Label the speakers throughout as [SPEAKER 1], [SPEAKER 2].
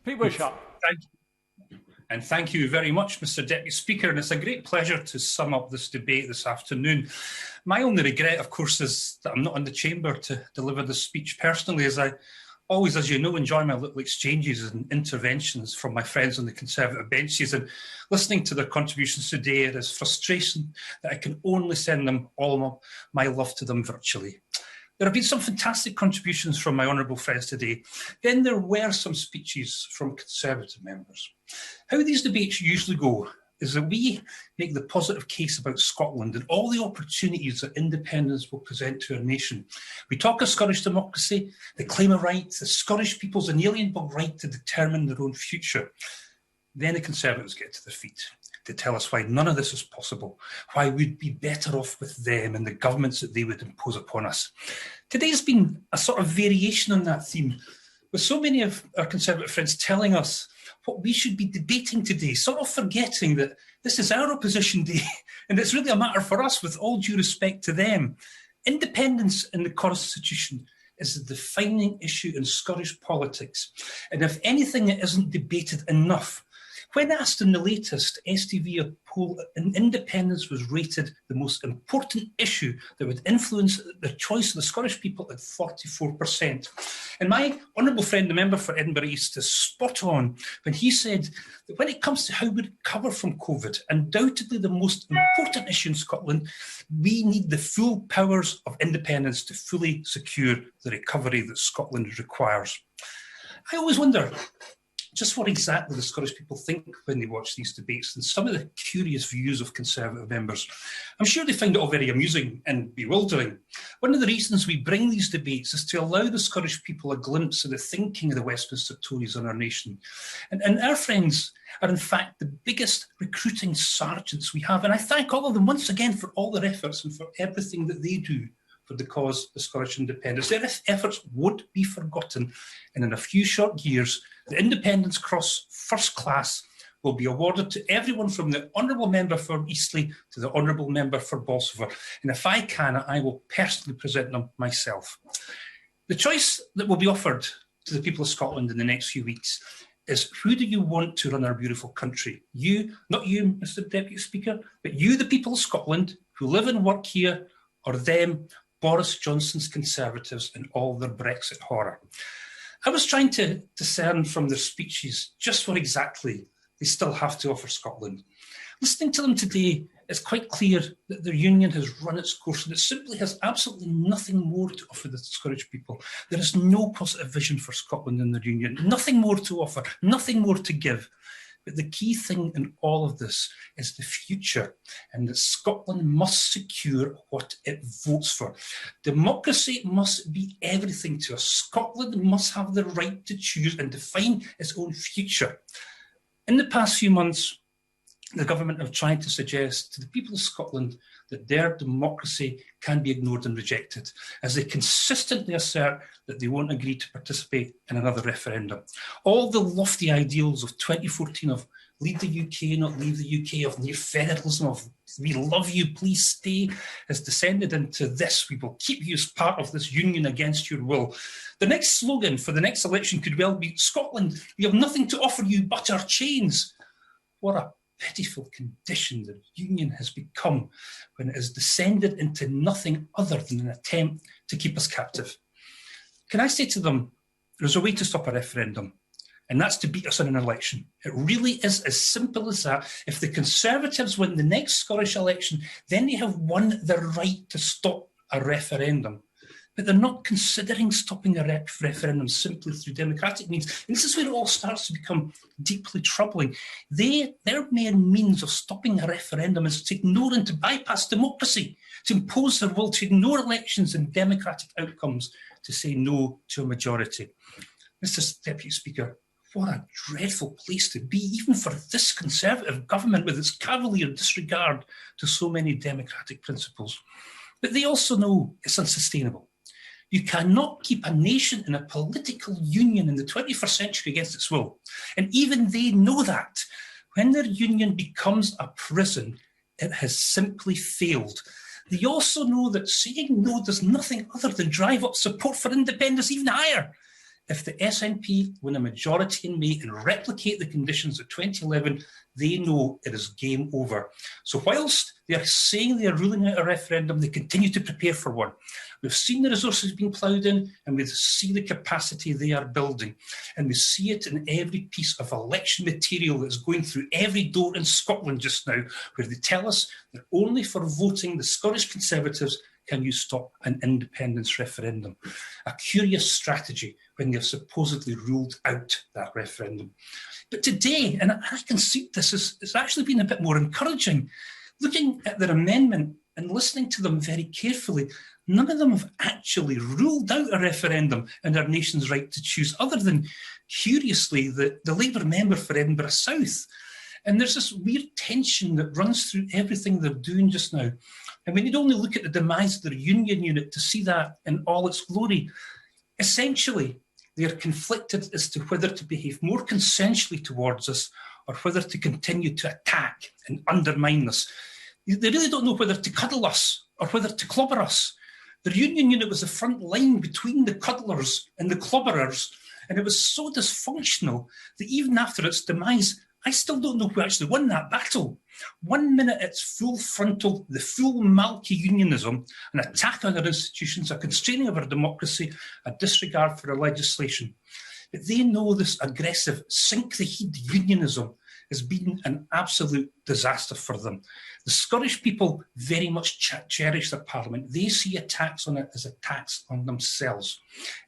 [SPEAKER 1] Pete Wishart.
[SPEAKER 2] And thank you very much, Mr. Deputy Speaker. And it's a great pleasure to sum up this debate this afternoon. My only regret, of course, is that I'm not in the chamber to deliver this speech personally, as I always, as you know, enjoy my little exchanges and interventions from my friends on the Conservative benches. And listening to their contributions today, it is frustration that I can only send them all my love to them virtually. There have been some fantastic contributions from my honourable friends today. Then there were some speeches from Conservative members. How these debates usually go is that we make the positive case about Scotland and all the opportunities that independence will present to our nation. We talk of Scottish democracy, the claim of rights, the Scottish people's inalienable right to determine their own future. Then the Conservatives get to their feet to tell us why none of this is possible, why we'd be better off with them and the governments that they would impose upon us. Today's been a sort of variation on that theme, with so many of our Conservative friends telling us what we should be debating today, sort of forgetting that this is our opposition day and it's really a matter for us, with all due respect to them. Independence in the Constitution is the defining issue in Scottish politics, and if anything, it isn't debated enough. When asked in the latest STV poll, independence was rated the most important issue that would influence the choice of the Scottish people at 44%. And my honourable friend, the member for Edinburgh East, is spot on when he said that when it comes to how we recover from COVID, undoubtedly the most important issue in Scotland, we need the full powers of independence to fully secure the recovery that Scotland requires. I always wonder just what exactly the Scottish people think when they watch these debates and some of the curious views of Conservative members. I'm sure they find it all very amusing and bewildering. One of the reasons we bring these debates is to allow the Scottish people a glimpse of the thinking of the Westminster Tories on our nation. And our friends are in fact the biggest recruiting sergeants we have. And I thank all of them once again for all their efforts and for everything that they do for the cause of Scottish independence. Their efforts won't be forgotten, and in a few short years, the Independence Cross First Class will be awarded to everyone from the Honourable Member for Eastleigh to the Honourable Member for Bolsover. And if I can, I will personally present them myself. The choice that will be offered to the people of Scotland in the next few weeks is, who do you want to run our beautiful country? You, not you, Mr. Deputy Speaker, but you, the people of Scotland, who live and work here, or them, Boris Johnson's Conservatives and all their Brexit horror. I was trying to discern from their speeches just what exactly they still have to offer Scotland. Listening to them today, it's quite clear that their union has run its course and it simply has absolutely nothing more to offer the Scottish people. There is no positive vision for Scotland in their union, nothing more to offer, nothing more to give. But the key thing in all of this is the future, and that Scotland must secure what it votes for. Democracy must be everything to us. Scotland must have the right to choose and define its own future. In the past few months, the government have tried to suggest to the people of Scotland that their democracy can be ignored and rejected, as they consistently assert that they won't agree to participate in another referendum. All the lofty ideals of 2014 of leave the UK, not leave the UK, of near federalism, of we love you, please stay, has descended into this: we will keep you as part of this union against your will. The next slogan for the next election could well be, Scotland, we have nothing to offer you but our chains. What a pitiful condition the union has become when it has descended into nothing other than an attempt to keep us captive. Can I say to them, there's a way to stop a referendum, and that's to beat us in an election. It really is as simple as that. If the Conservatives win the next Scottish election, then they have won the right to stop a referendum. But they're not considering stopping a referendum simply through democratic means. And this is where it all starts to become deeply troubling. Their main means of stopping a referendum is to ignore and to bypass democracy, to impose their will, to ignore elections and democratic outcomes, to say no to a majority. Mr. Deputy Speaker, what a dreadful place to be, even for this Conservative government with its cavalier disregard to so many democratic principles. But they also know it's unsustainable. You cannot keep a nation in a political union in the 21st century against its will. And even they know that. When their union becomes a prison, it has simply failed. They also know that saying no does nothing other than drive up support for independence even higher. If the SNP win a majority in May and replicate the conditions of 2011, they know it is game over. So whilst they are saying they are ruling out a referendum, they continue to prepare for one. We've seen the resources being ploughed in, and we see the capacity they are building. And we see it in every piece of election material that's going through every door in Scotland just now, where they tell us that only for voting the Scottish Conservatives can you stop an independence referendum. A curious strategy when they've supposedly ruled out that referendum. But today, and I concede this, it's actually been a bit more encouraging. Looking at their amendment and listening to them very carefully, none of them have actually ruled out a referendum and our nation's right to choose, other than, curiously, the Labour member for Edinburgh South. And there's this weird tension that runs through everything they're doing just now. And we need only look at the demise of their union unit to see that in all its glory. Essentially, they are conflicted as to whether to behave more consensually towards us or whether to continue to attack and undermine us. They really don't know whether to cuddle us or whether to clobber us. Their union unit was the front line between the cuddlers and the clobberers, and it was so dysfunctional that even after its demise, I still don't know who actually won that battle. 1 minute it's full frontal, the full Malky unionism, an attack on our institutions, a constraining of our democracy, a disregard for our legislation. But they know this aggressive, sink the heat unionism has been an absolute disaster for them. The Scottish people very much cherish their parliament. They see attacks on it as attacks on themselves.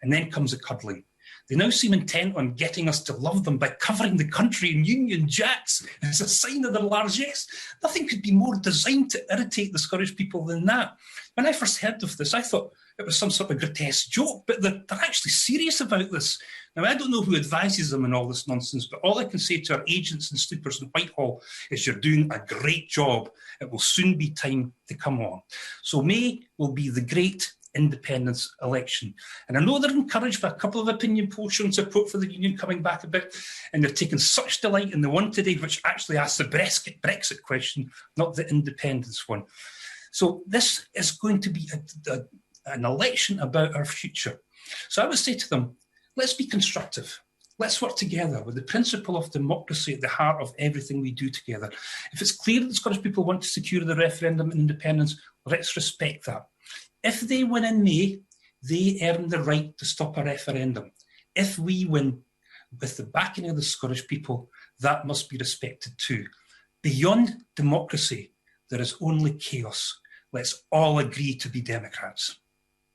[SPEAKER 2] And then comes the cuddling. They now seem intent on getting us to love them by covering the country in Union Jacks as a sign of their largesse. Nothing could be more designed to irritate the Scottish people than that. When I first heard of this, I thought it was some sort of grotesque joke, but they're actually serious about this. Now, I don't know who advises them in all this nonsense, but all I can say to our agents and sleepers in Whitehall is you're doing a great job. It will soon be time to come on. So May will be the great independence election. And I know they're encouraged by a couple of opinion polls showing support for the union coming back a bit, and they're taking such delight in the one today which actually asks the Brexit question, not the independence one. So this is going to be an election about our future. So I would say to them, let's be constructive. Let's work together with the principle of democracy at the heart of everything we do together. If it's clear that the Scottish people want to secure the referendum and independence, let's respect that. If they win in May, they earn the right to stop a referendum. If we win with the backing of the Scottish people, that must be respected too. Beyond democracy, there is only chaos. Let's all agree to be democrats.